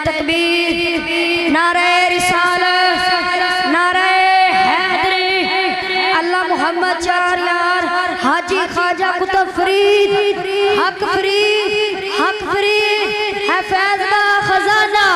तकबीर, नारे रिसालत, नारे हैदरी, अल्लाह मोहम्मद चार यार, हाजी ख्वाजा कुतुब फरीद, हक फरीद, हक फरीद है फैज़ का खजाना।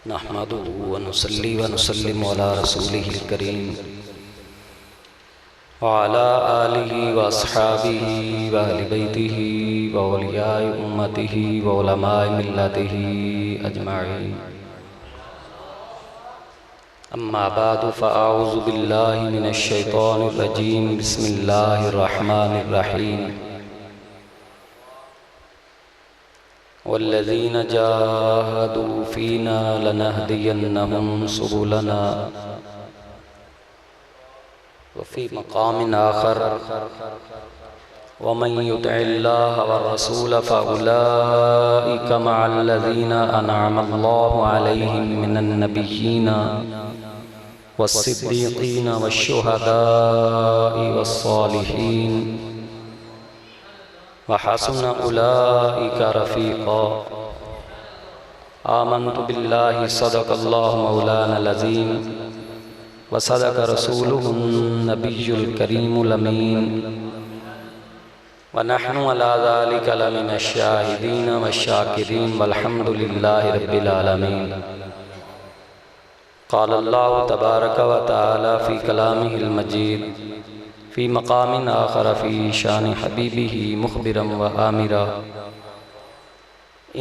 नहमदुहु व नुसल्ली व नुसल्लिमु अला रसूलिहिल करीम व अला आलिहि व अस्हाबिहि व अहलि बैतिहि व औलियाए उम्मतिहि व उलमाए मिल्लतिहि अजमाईन। अम्मा बादु फ़अऊज़ु बिल्लाहि मिनश शैतानिर रजीम। बिस्मिल्लाहिर रहमानिर रहीम। वल्लज़ीना जाहदू फ़ीना लनहदियन्नहुम सुबुलना। वफ़ी मक़ामिन आख़र वमन युतिइल्लाह वर्रसूल फ़उलाइका मअल्लज़ीना अनअमल्लाहु अलैहिम मिनन नबिय्यीना वस्सिद्दीक़ीना वश्शुहदाኢ वस्सालिहीन वहसुन उलाइका रफ़ीक़ा। आमन्तु बिल्लाहि सदक़ल्लाहु मौलानल अज़ीम व सदक़ रसूलुहुन नबियुल करीमुल अमीन व नहनु अला ज़ालिका लमिनश शाहिदीन वश्शाकिरीन वल्हम्दुलिल्लाहि रब्बिल आलमीन। क़ाल अल्लाहु तबारक व तआला फ़ी कलामिहिल मजीद फ़ी मक़ामिन आख़र फ़ी शान हबीबिही मुख़बिरन व आमिरा।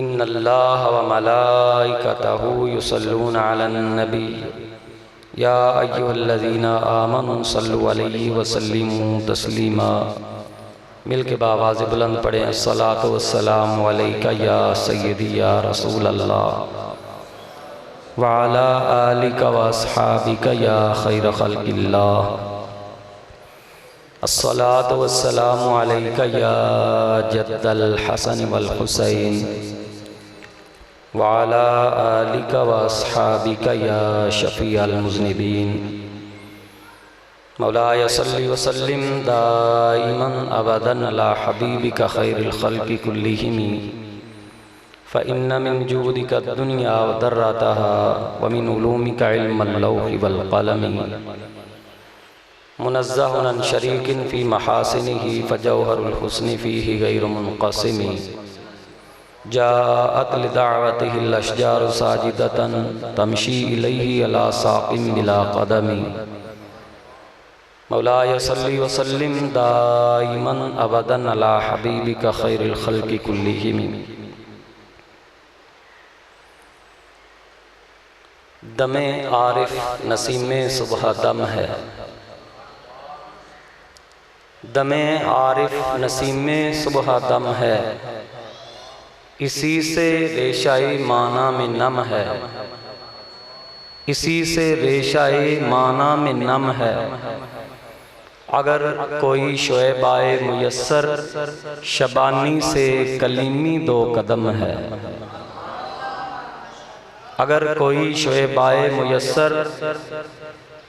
इन्नल्लाह व मलाइकतहु युसल्लूना अलन नबी या अय्युहल्लज़ीना आमनू सल्लु अलैहि व सल्लिमू तस्लीमा। मिल के बावाज़ बुलंद पढ़ें अस्सलातु वस्सलामु अलैका या सय्यदी या रसूल अल्लाह व अला आलिका व अस्हाबिका या खैर खल्क़िल्लाह। अस्सलातु वस्सलामु अलैका या जद्दल हसन वल हुसैन व अला आलिका व अस्हाबिका या शफ़ीअल मुज़निबीन। मौलाय सल्लि व सल्लिम दाइमन अबदन अला हबीबिका खैरिल खल्क़ि कुल्लिहिम फ़इन्न मिन जूदिका दुनिया व दर्रतहा व मिन उलूमिका इल्मल लौहि वल क़लम। मुनज़्ज़हुन अन शरीकिन फ़ी महासिनिही फ़जौहरुल हुस्नि फ़ीहि गैरु मुनक़सिम। जाअत लिदअवतिहिल अशजारु साजिदतन तमशी इलैहि अला साक़िम बिला क़दमी। मौलाय सल्लि व सल्लिम दाइमन अबदन अला हबीबिका खैरिल खल्क़ि कुल्लिहिम। दमे आरिफ नसीमे सुबह दम है। दमे आरिफ नसीमे सुबह दम है, इसी से रेशाए माना में नम है। इसी से रेशाए माना में नम है। अगर कोई शोएबाए मुयस्सर शबानी से कलीमी दो कदम है। अगर कोई शोएबाए मुयस्सर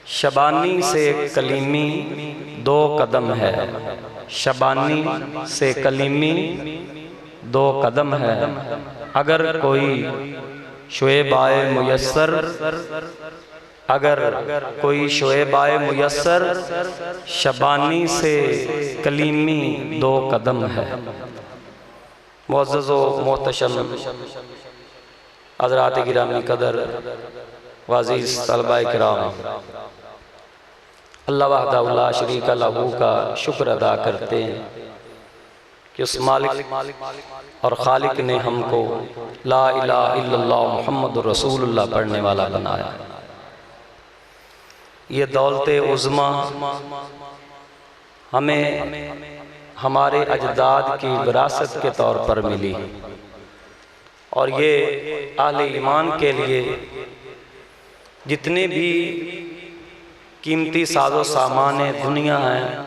शबानी से कलीमी दो कदम है। शबानी से कलीमी दो कदम है। अगर कोई शोएबाए मुयस्सर अगर कोई शोएबाए मुयस्सर शबानी से कलीमी दो कदम है। मुअज़्ज़ज़ो मोहतशम हज़रात गिरामी कदर वाज़ीज़ तलबाए किराम, अल्लाह वहदहु ला शरीक लहू का शुक्र अदा करते हैं कि उस मालिक और खालिक ने हमको ला इलाहा इल्लल्लाह मुहम्मदुर रसूलुल्लाह पढ़ने वाला बनाया। ये दौलते उज़्मा हमें हमारे अजदाद की विरासत के तौर पर मिली। और ये अहले ईमान के लिए जितने भी कीमती साजो सामान दुनिया हैं,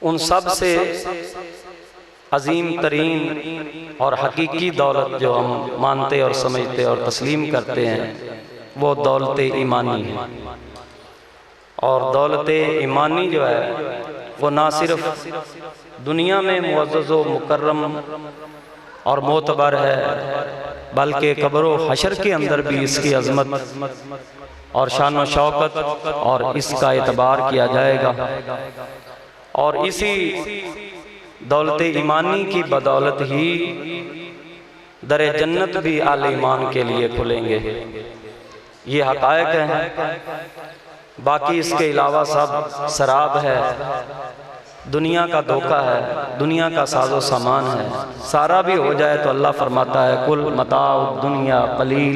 उन सब से अजीम तरीन और हकीकी दौलत जो हम मानते और समझते और तस्लीम करते हैं वो दौलत ईमानी है। और दौलत ईमानी जो है वो ना सिर्फ दुनिया में मुअज़्ज़ज़ व मुकर्रम और मोतबर है, बल्कि कब्र व हशर के अंदर भी इसकी अज़मत और शान व शौकत और इसका एतबार किया जाएगा। और इसी दौलत ईमानी की बदौलत ही दर जन्नत भी आले ईमान के लिए खुलेंगे। ये हक़ाइक़ हैं, बाकी इसके अलावा सब शराब है, दुनिया का धोखा है, दुनिया का साजो सामान है। सारा भी हो जाए तो अल्लाह फरमाता है कुल मताउ दुनिया कलील,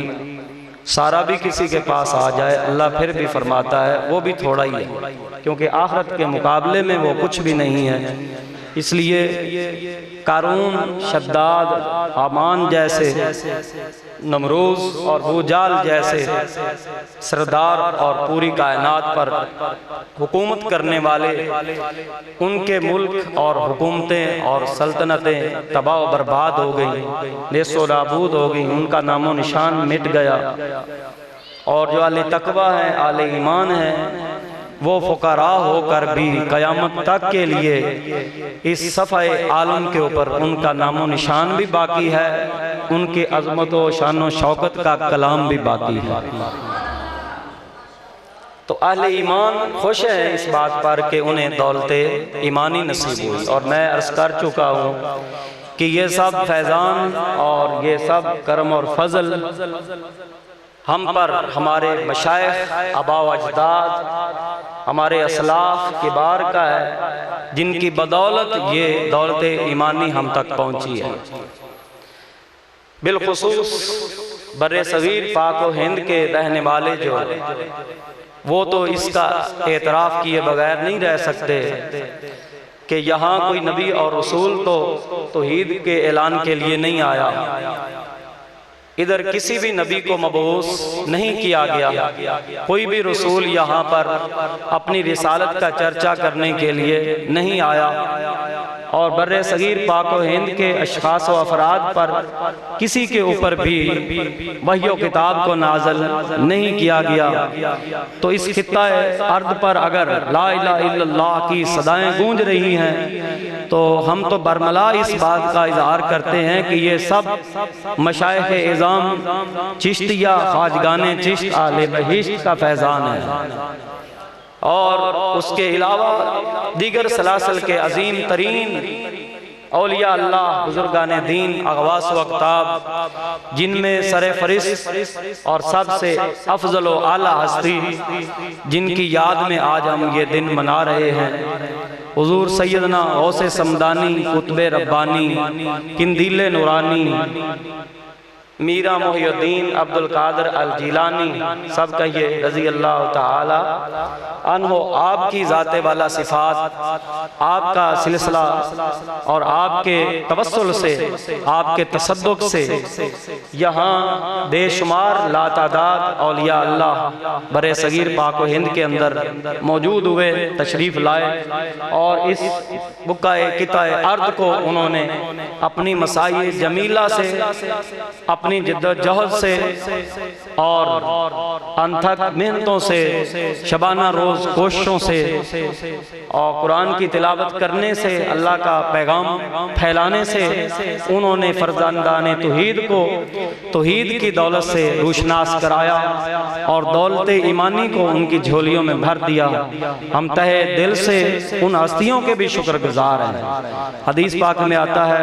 सारा भी किसी के पास आ जाए अल्लाह फिर भी फरमाता है वो भी थोड़ा ही है, क्योंकि आखिरत के मुकाबले में वो कुछ भी नहीं है। इसलिए कारून, शद्दाद, हामान जैसे, नमरूज और बूजाल जैसे सरदार और पूरी कायनात पर हुकूमत करने वाले, उनके मुल्क और हुकूमतें और सल्तनतें तबाह व बर्बाद हो गई, नेस्तो नाबूद हो गई, उनका नामो निशान मिट गया। और जो आले तकवा हैं, आले ईमान हैं, वो फुकरा होकर भी क़यामत तक के लिए इस सफ़े आलम के ऊपर उनका नामो निशान भी बाकी है, उनकी अज़मत व शान व शौकत का कलाम भी बाकी है। तो अहले ईमान खुश हैं इस बात पर कि उन्हें दौलत ईमानी नसीब हुई। और मैं अर्ज़ कर चुका हूँ कि ये सब फैज़ान और ये सब करम और फजल हम पर हमारे मशाइख, आबा व अजदाद, हमारे असलाफ किबार का है, जिनकी बदौलत ये दौलत ईमानी हम तक पहुँची है। बिलखुसूस बर्रे सगीर पाक व हिंद के रहने वाले जो वो तो इसका एतराफ़ किए बगैर नहीं रह सकते कि यहाँ कोई नबी और रसूल तो तौहीद के ऐलान के लिए नहीं आया, इधर किसी भी नबी को मबऊस नहीं किया गया, कोई भी रसूल यहाँ पर अपनी रिसालत का चर्चा करने के लिए नहीं आया। और बर्रे सगीर पाक व हिंद के अशखास व अफराद पर किसी के ऊपर भी वही किताब को नाज़िल नहीं किया गया। तो इस खित्ता अर्द पर अगर ला इलाहा इल्लल्लाह की सदाएं गूंज रही हैं, तो हम तो बरमला इस बात का इज़हार करते हैं कि ये सब मशाइख इज़ाम चिश्तिया ख्वाजगाने चिश्त आले बहिश्त का फैज़ान है। और उसके अलावा दीगर सलासल के अजीम तरीन औलिया अल्लाह, बुजुर्गाने दीन, अगवास व अक़ताब, जिनमें सरे फरिस्त और सबसे अफजल व आला हस्ती, जिनकी याद में आज हम ये दिन मना रहे हैं, हुजूर सैयदना गौसे समदानी, कुतुबे रब्बानी, किंदीले नूरानी, मीरा मोहिउद्दीन अब्दुल कादिर अल जीलानी, सब कहिए रज़ी अल्लाह ताला अन्हो। आपकी ज़ाते वाला सिफ़ात, आपका सिलसिला और आपके तवस्सुल से, आपके तसद्दुक़ से यहाँ बेशुमार लातादाद औलिया अल्लाह बरे सगीर पाक व हिंद के अंदर मौजूद हुए, तशरीफ़ लाए और इस बुक़ाए किताए अर्द को उन्होंने अपनी मसाई जमीला से, अपनी जिद्दोजहद से और अनथक मेहनतों से, शबाना रोज़ कोशिशों से और कुरान की तिलावत करने से, अल्लाह का पैगाम फैलाने से उन्होंने फर्जंदाने तौहीद को तौहीद की दौलत से रोशनास कराया और दौलत ईमानी को उनकी झोलियों में भर दिया। हम तहे दिल से उन हस्तियों के भी शुक्रगुजार हैं। हदीस पाक में आता है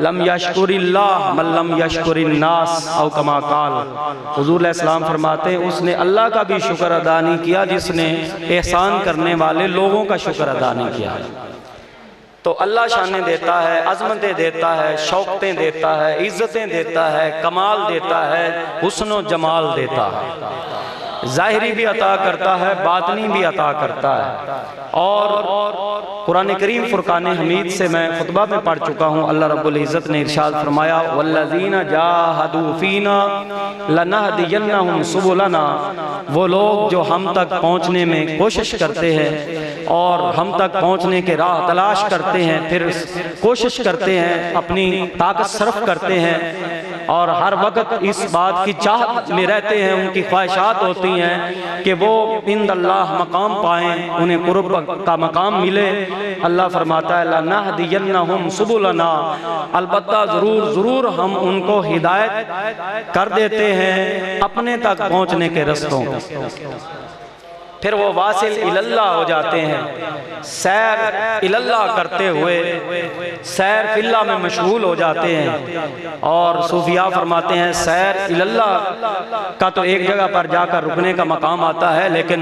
लम यशकुरिल्लाह मन लम यशकुरिन्नास औ कमा काल, हुजूर अलैहिस्सलाम फरमाते हैं उसने अल्लाह का भी शुक्र अदा नहीं किया जिसने एहसान करने वाले लोगों का शुक्र अदा नहीं किया। तो अल्लाह शानें देता है, अज़मतें देता है, शौकतें देता है, इज़्ज़तें देता है, कमाल देता है, हुस्न व जमाल देता है, ज़ाहिरी भी अता करता है, बातनी भी अता करता है। और कुरान करीम फुरकान हमीद से मैं खुतबा में पढ़ चुका हूँ। अल्लाह रब्बुल इज़्ज़त ने इरशाद फरमाया, वल्लज़ीना जाहदू फीना लनहदियन्नहुम सुबुलना, वो लोग जो हम तक पहुँचने में कोशिश करते हैं और हम तक पहुँचने के राह तलाश करते हैं, फिर कोशिश करते हैं, अपनी ताकत सर्फ करते हैं और हर वक्त इस बात की चाहत में रहते हैं, उनकी ख्वाहिशात होती हैं कि वो इंदल्लाह मकाम पाएँ, उन्हें कुर्ब का मकाम मिले। अल्लाह फरमाता है लनहदियन्नहुम सुबुलना, अलबत्ता ज़रूर हम उनको हिदायत कर देते हैं अपने तक पहुँचने के रस्तों। फिर वो वासिल इलल्लाह हो जाते हैं, सैर इलल्लाह करते हुए सैर फिल्ला में मशगूल हो जाते हैं। और सूफिया फरमाते हैं सैर इलल्लाह का तो एक जगह पर जाकर रुकने का मकाम आता है, लेकिन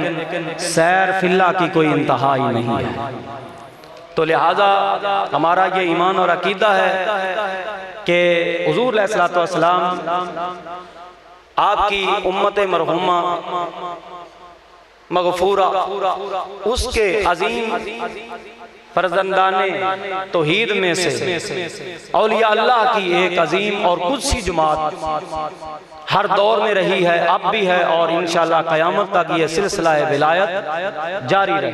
सैर फिल्ला की कोई इंतहा ही नहीं है। तो लिहाजा हमारा ये ईमान और अकीदा है कि हुज़ूर अलैहिस्सलातु वस्सलाम आपकी उम्मत मरहुमा मगफूरा, उसके अजीम फर्जंदाने तौहीद में से औलिया अल्लाह की एक अजीम और कुदसी जमात हर दौर में रही है, अब भी है और इंशाअल्लाह क़यामत तक ये सिलसिला विलायत जारी रहे।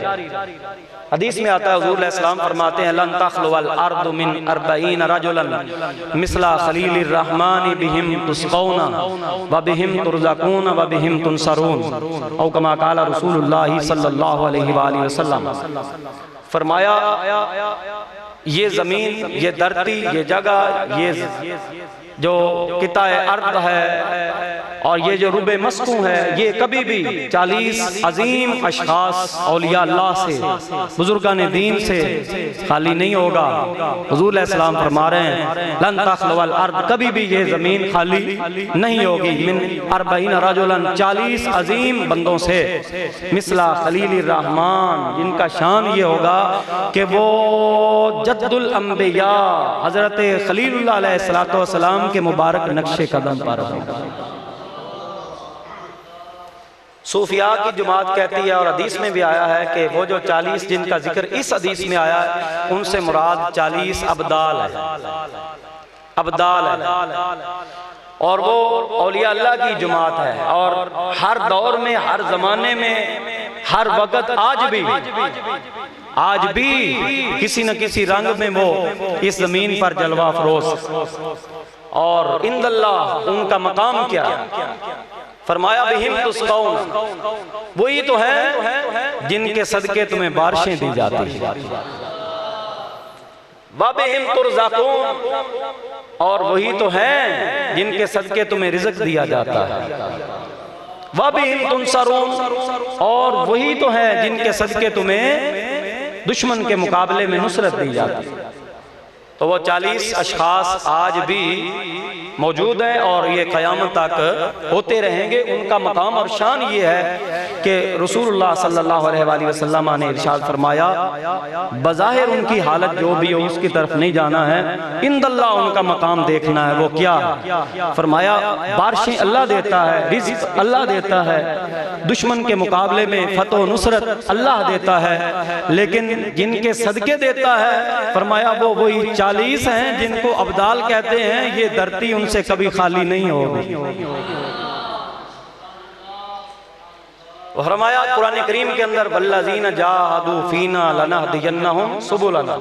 हदीस में आता है हुज़ूर अलैहिस्सलाम फरमाते हैं लन तख़लुल अर्दु मिन अर्बईन रजुलन मिसला खलीलिर रहमान बिहिम तुस्क़ौना व बिहिम तुरज़क़ून व बिहिम तुनसरून औ कमा क़ाला रसूलुल्लाह सल्लल्लाहु अलैहि वसल्लम। फरमाया ये ज़मीन, ये धरती, ये जगह, ये जो किताए अर्द है और ये जो रुबे मस्कू है, ये कभी भी 40 अजीम अशखास औलिया अल्लाह से, बुजुर्गान दीन से खाली नहीं होगा। हुज़ूर अलैहिस्सलाम फरमा रहे हैं लन तख़लुल अर्द, कभी भी ये ज़मीन खाली नहीं होगी, मिन अर्बईन रजुलन, 40 अजीम बंदों से, मिसला खलीलिर रहमान, जिनका शान ये होगा कि वो जद्दुल अंबिया हज़रत खलीलुल्लाह अलैहिस्सलातु वस्सलाम के मुबारक नक्शे कदम पर होगा। सूफिया की जमात कहती है और हदीस में भी आया है कि वो जो 40 जिनका जिक्र इस हदीस में आया है, उनसे मुराद 40 अब्दाल है, अब्दाल है, और वो औलिया अल्लाह की जमात है। और हर दौर में, हर जमाने में, हर वक्त, आज भी किसी न किसी रंग में वो इस जमीन पर जलवा फरोज। और इंदल्लाह उनका मकाम क्या? फरमाया बिहिम तुस्क़ौन, वही तो है जिनके सदके तुम्हें बारिशें दी जाती हैं, व बिहिम तुरज़क़ून, और वही तो है जिनके सदके तुम्हें रिज़्क़ दिया जाता है, व बिहिम तुनसरून, और वही तो है जिनके सदके तुम्हें दुश्मन के मुकाबले में नुसरत दी जाती है। तो वो 40 अशखास आज भी मौजूद हैं और ये क़यामत तक होते रहेंगे। उनका मकाम और शान ये है कि रसूलुल्लाह सल्लल्लाहु अलैहि वसल्लम ने इरशाद फरमाया, बज़ाहिर उनकी हालत जो भी हो उसकी तरफ नहीं जाना है, इंदल्लाह उनका मकाम देखना है। वो क्या? फरमाया बारिशें अल्लाह देता है, रिज़्क़ अल्लाह देता है, दुश्मन के मुकाबले में फतह नुसरत अल्लाह देता है, लेकिन जिनके सदके देता है, फरमाया वो वही 40 हैं जिनको अब्दाल कहते हैं। ये धरती उनसे कभी खाली नहीं होगी। फरमाया कुरान करीम के अंदर वल्लज़ीना जाहदू फीना लनहदियन्नहुम सुबुलना,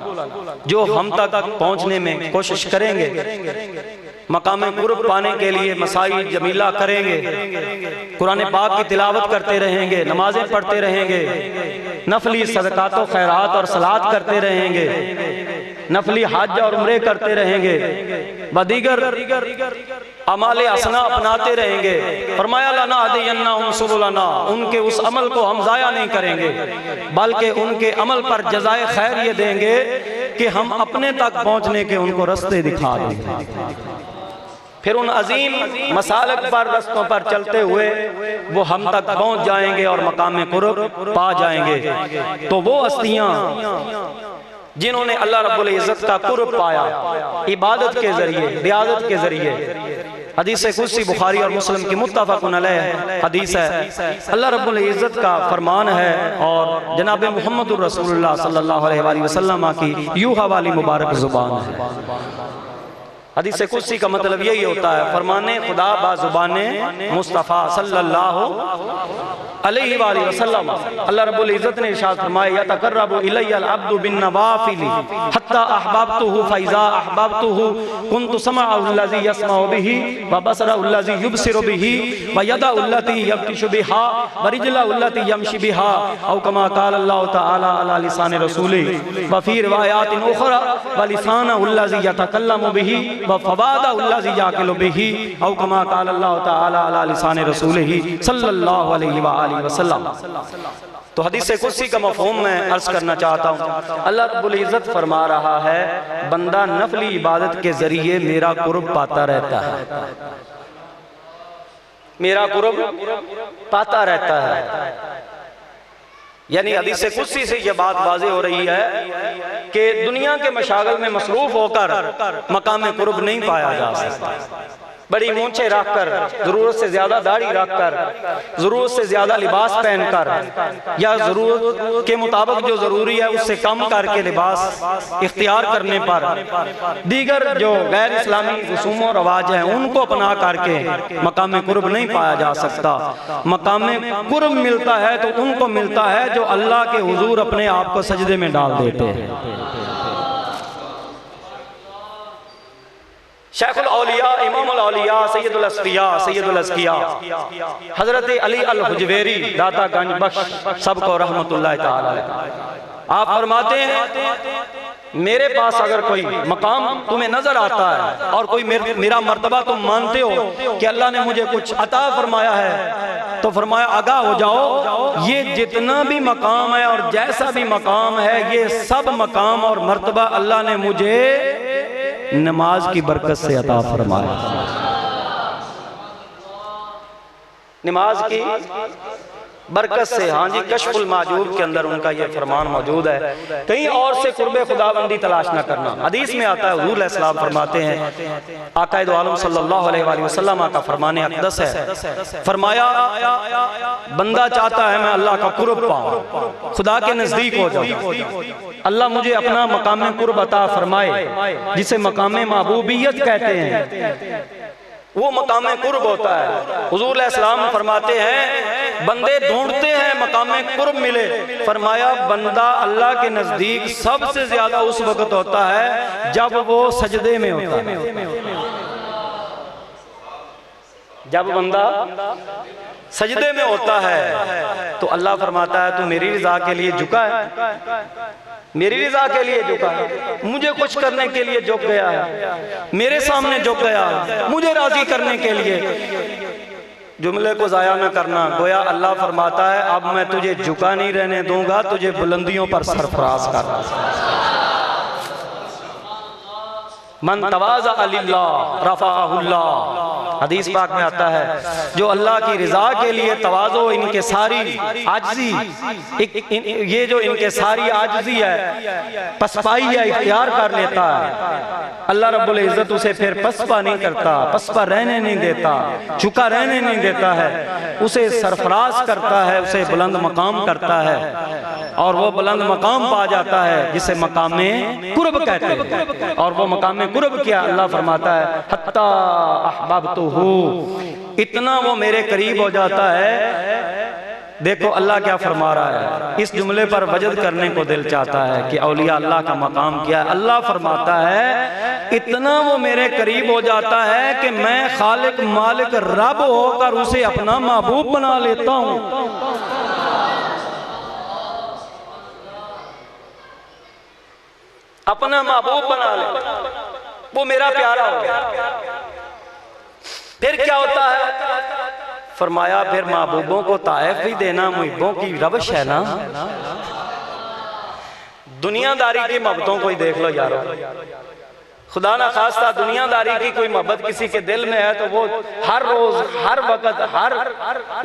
जो हम तक पहुंचने में कोशिश करेंगे, मकाम कुर्ब पाने के लिए मसाई जमीला करेंगे, कुरान पाक की तिलावत करते रहेंगे, नमाजें पढ़ते रहेंगे, नफली सदकात और खैरात और सलात करते रहेंगे, नफली हज और उम्रे करते रहेंगे, बदीगर अमाले हसना अपनाते रहेंगे। फरमाया लनहदियन्नहुम सुबुलना, उनके उस अमल को हम ज़ाया नहीं करेंगे, बल्कि उनके अमल पर जज़ाए खैर ये देंगे कि हम अपने तक पहुंचने के उनको रास्ते दिखा देंगे। फिर उन अजीम मसालक पर, रस्तों पर चलते हुए वो हम तक पहुंच जाएंगे और मकाम कुर्ब पा जाएंगे। तो वो हस्तियां जिन्होंने अल्लाह रब्बुल इज़्ज़त का कुर्ब पाया इबादत के जरिए, रियाज़त के जरिए। हदीस कुदसी बुखारी और मुस्लिम की मुत्तफ़क़ुन अलैह हदीस है। अल्लाह रब्बुल इज़्ज़त का फरमान है और जनाब मुहम्मदुर रसूलुल्लाह सल्लल्लाहु अलैहि वसल्लम की यूहा वाली मुबारक ज़ुबान है। हदीस कुदसी का मतलब यही होता है, फरमाने खुदा बाज़ुबाने मुस्तफ़ा सल्लल्लाहु अलैहि वसल्लम। अल्लाह रब्बुल इज़्ज़त ने इरशाद फरमाया, यतक़र्रबु इलैयल अब्दु बिन्नवाफ़िल हत्ता अहबब्तुहु फ़इज़ा अहबब्तुहु कुन्तु समअहु अल्लज़ी यसमअु बिही व बसरहु अल्लज़ी युबसिरु बिही व यदहु अल्लती यब्तिशु बिहा व रिजलहु अल्लती यमशी बिहा औ कमा क़ाल अल्लाहु तआला अला लिसानि रसूलिही व फ़ी रिवायातिन उख़रा व लिसानहु अल्लज़ी यतकल्लमु बिही व फ़वादहु अल्लज़ी याक़िलु बिही औ कमा क़ाल अल्लाहु तआला अला लिसानि रसूलिही सल्लल्लाहु अलैहि वसल्लम। तो हदीस कुदसी का मफ़हूम मैं अर्ज करना चाहता हूँ। अल्लाह रब्बुल इज़्ज़त फरमा रहा है, बंदा नफली इबादत के जरिए मेरा कुर्ब पाता रहता है, मेरा कुर्ब पाता रहता है। यानी हदीस कुदसी से यह बात वाज़ेह हो रही है कि दुनिया के मशागल में मसरूफ होकर मकाम कुर्ब नहीं पाया जा सकता। बड़ी मूंछें रखकर, ज़रूरत से ज़्यादा दाढ़ी रखकर, ज़रूरत से ज़्यादा लिबास पहनकर या ज़रूरत के मुताबिक जो ज़रूरी है उससे कम करके लिबास इख्तियार करने पर दीगर जो गैर इस्लामी रसूम और रवाज हैं उनको अपना करके मकाम कुर्ब नहीं पाया जा सकता। मकाम कुर्ब मिलता है तो उनको मिलता है जो अल्लाह के हुजूर अपने आप को सजदे में डाल देते हैं। शेखुल औलिया, इमामुल औलिया, सैयदुल अस्फिया, सैयदुल अज़किया हज़रत अली अल हुजवेरी दाता गंज बख्श सबको रहमतुल्लाह ताला अलैह। आप फरमाते हैं, मेरे पास अगर कोई मकाम तुम्हें नजर आता है और कोई मेरा मर्तबा तुम मानते हो कि अल्लाह ने मुझे कुछ अता फरमाया है, तो फरमाया आगाह हो जाओ, ये जितना भी मकाम है और जैसा भी मकाम है, ये सब मकाम और मर्तबा अल्लाह ने मुझे नमाज की बरकत से अता फरमाया। नमाज की बरकत से। हाँ जी, कश्फुल माजूब के अंदर उनका यह फरमान मौजूद है, कहीं और से कुर्बे खुदाबंदी तलाश न करना। हदीस में आता है, हुजूर अलैहिस्सलाम फरमाते हैं, आकाए दो आलम सल्लल्लाहु अलैहि वसल्लम का फरमान अक़दस है, फरमाया बंदा चाहता है मैं अल्लाह का कुर्ब पाऊं, खुदा के नजदीक हो जाऊं, अल्लाह मुझे अपना मकाम कुर्ब अता फरमाए, जिसे मकाम महबूबियत कहते हैं, वो मकाम कुर्ब होता है। हुजूर अलैहिस्सलाम फरमाते हैं, बंदे ढूंढते हैं मकाम कुर्ब मिले, फरमाया बंदा अल्लाह के नजदीक सबसे ज्यादा उस वक्त होता है जब वो सजदे में होता है। जब बंदा सजदे में होता है तो अल्लाह फरमाता है, तू मेरी रज़ा के लिए झुका है, मेरी रज़ा के लिए झुका है, मुझे कुछ करने के लिए झुक गया है, मेरे सामने झुक गया है, मुझे राजी करने के लिए। जुमले को जाया न करना, गोया अल्लाह फरमाता है अब मैं तुझे झुका नहीं रहने दूंगा, तुझे बुलंदियों पर सरफराज कर। मन तवाज़ा लिल्लाह रफ़अहुल्लाह, हदीस पाक में आता है, जो अल्लाह की रज़ा के लिए तवाज़ो, इनके सारी आजिज़ी, ये जो इनके सारी आजिज़ी है, पसपाई है, इख्तियार कर लेता है, अल्लाह रब्बुल इज़्ज़त उसे फिर पसपा नहीं करता, पसपा रहने नहीं देता, झुका रहने नहीं देता है, उसे सरफराज करता है, उसे बुलंद मकाम करता है, और वो बुलंद मकाम पा जाता है जिसे मकामे कुर्ब कहते हैं। और वो मकामे कुर्ब क्या, अल्लाह फरमाता है, हत्ता अहबब्तुहु, इतना वो मेरे करीब हो जाता है। देखो अल्लाह क्या फरमा रहा है, इस जुमले पर वजद करने को दिल चाहता है कि औलिया अल्लाह का मकाम क्या है। अल्लाह फरमाता है, इतना वो मेरे करीब हो जाता है कि मैं खालिक मालिक रब होकर उसे अपना महबूब बना लेता हूँ। अपना महबूब बना ले, वो मेरा प्यारा हो गया। फिर क्या होता है, फरमाया फिर महबूबों को ताइफ भी देना मुहिब्बों की रवश है ना। दुनियादारी की मोहब्बतों को ही देख लो यारो, खुदा ना खास्ता दुनियादारी की कोई मोहब्बत किसी के दिल में है तो वो हर रोज हर वक्त हर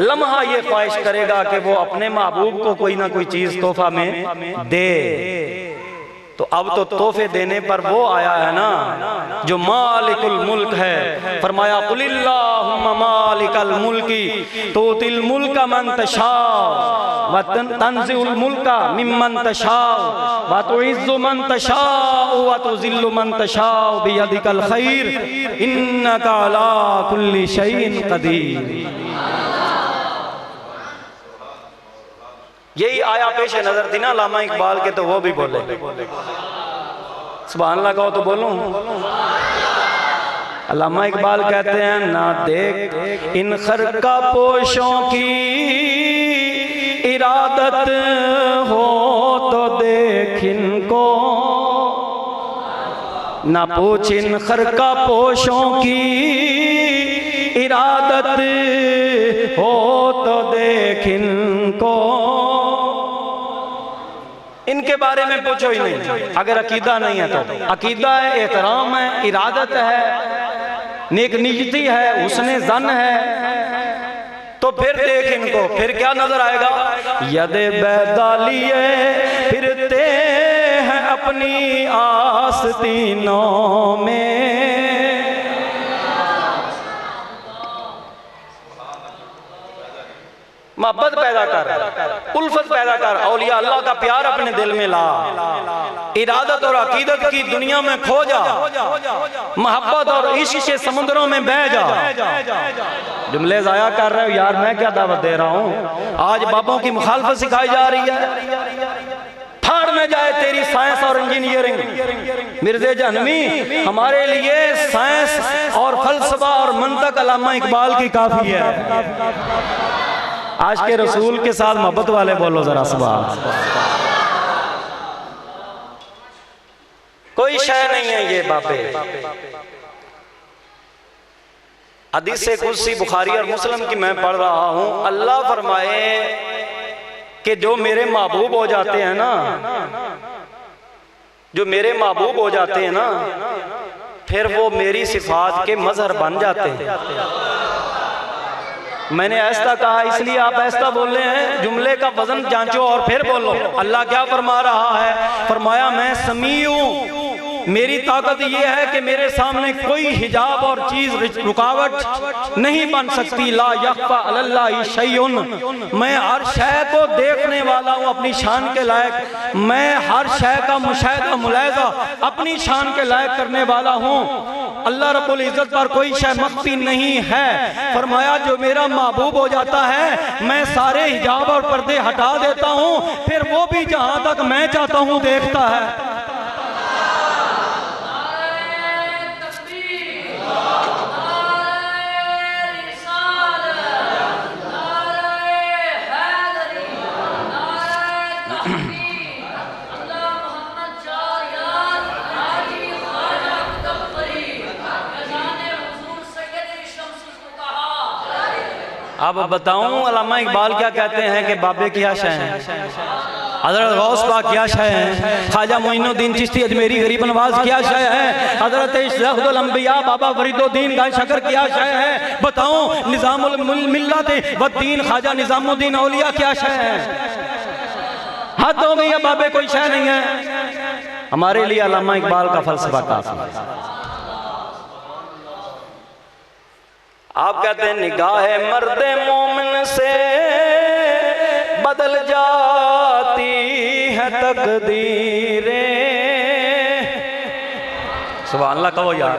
लम्हा ये ख्वाहिश करेगा कि वो अपने महबूब को कोई ना कोई चीज तोहफा में दे। तो अब तो तोहफे देने पर वो आया है ना जो मालिकुल मुल्क है। फरमाया कुलिल्लाहुम्मा मालिकल मुल्की तूतिल मुल्का मन तशा व तंज़िउल मुल्का मिम्मन तशा व तुइज़्ज़ु मन तशा व तुज़िल्लु मन तशा बियदिकल खैर इन्नका अला कुल्ली शैइन कदीर। यही आया पेश नजर थी ना अल्लामा इकबाल के, तो वो भी बोले सुभान अल्लाह कहो तो बोलूं। अल्लामा इकबाल कहते हैं ना देख इन खरका पोशों की इरादत हो तो देख इनको, ना पूछ इन खरका पोशों की इरादत हो तो देख इनको। इनके बारे में पूछो ही नहीं अगर अकीदा नहीं है तो। अकीदा है, एहतराम है, इरादत है, नेक नियति है, हुस्ने ज़न है, तो फिर देख इनको। फिर क्या नजर आएगा? यदे बैदालिए फिरते हैं अपनी आस्तीनों में, मोहब्बत पैदा कर, उल्फत पैदा कर, औलिया अल्लाह का प्यार अपने दिल में ला, इरादत और अकीदत की दुनिया में खो जा, मोहब्बत और इश्क के समुद्रों में बह जा। जुमले जाया कर रहे हो यार, मैं क्या दावत दे रहा हूँ। आज बाबों की मुखालफत सिखाई जा रही है। फाड़ में जाए तेरी साइंस और इंजीनियरिंग। मिर्ज़े जहनवी हमारे लिए साइंस और फलसफा और मंतक अल्लामा इकबाल की काफी है। आज के रसूल के साथ मोहब्बत वाले बोलो जरा सुभान। कोई शय नहीं है ये बाबे। हदीस कुदसी बुखारी और मुस्लिम की मैं पढ़ रहा हूं। अल्लाह फरमाए कि जो मेरे महबूब हो जाते हैं ना, जो मेरे महबूब हो जाते हैं ना, फिर वो मेरी सिफात के मजहर बन जाते हैं। मैंने ऐसा कहा इसलिए आप ऐसा बोल रहे हैं। जुमले का वजन जांचो और फिर बोलो। अल्लाह क्या फरमा रहा है? फरमाया मैं समी हूं, मेरी ताकत ये है कि मेरे सामने कोई हिजाब और चीज रुकावट नहीं बन सकती। ला यख्फा अलल्लाहि शैउन, मैं हर शय को देखने वाला हूँ अपनी शान के लायक। मैं हर शय का मुशाहिदा मुलाहिजा अपनी शान के लायक करने वाला हूँ। अल्लाह रब्बुल इज्जत पर कोई शय मख्फी नहीं है। फरमाया जो मेरा महबूब हो जाता है मैं सारे हिजाब और पर्दे हटा देता हूँ, फिर वो भी जहाँ तक मैं चाहता हूँ देखता है। अब बताऊं अल्लामा इकबाल क्या कहते हैं कि बाबे क्या शय हैं, हजरत गौस पाक क्या शय हैं, ख्वाजा मोइनुद्दीन चिश्ती अजमेरी गरीब नवाज क्या शय है, हजरत इशरफुल अंबिया बाबा फरीदुद्दीन गाय शकर क्या शय है। बताऊं निजामुल मिल्लत व दीन ख्वाजा निजामुद्दीन औलिया क्या शय है। हद हो गई है, बाबे कोई शय नहीं है। हमारे लिए अल्लामा इकबाल का फलसफा काफी है। आप कहते हैं निगाह मर्दे मोमिन से बदल जाती है तकदीरें। सुभान अल्लाह कहो यार।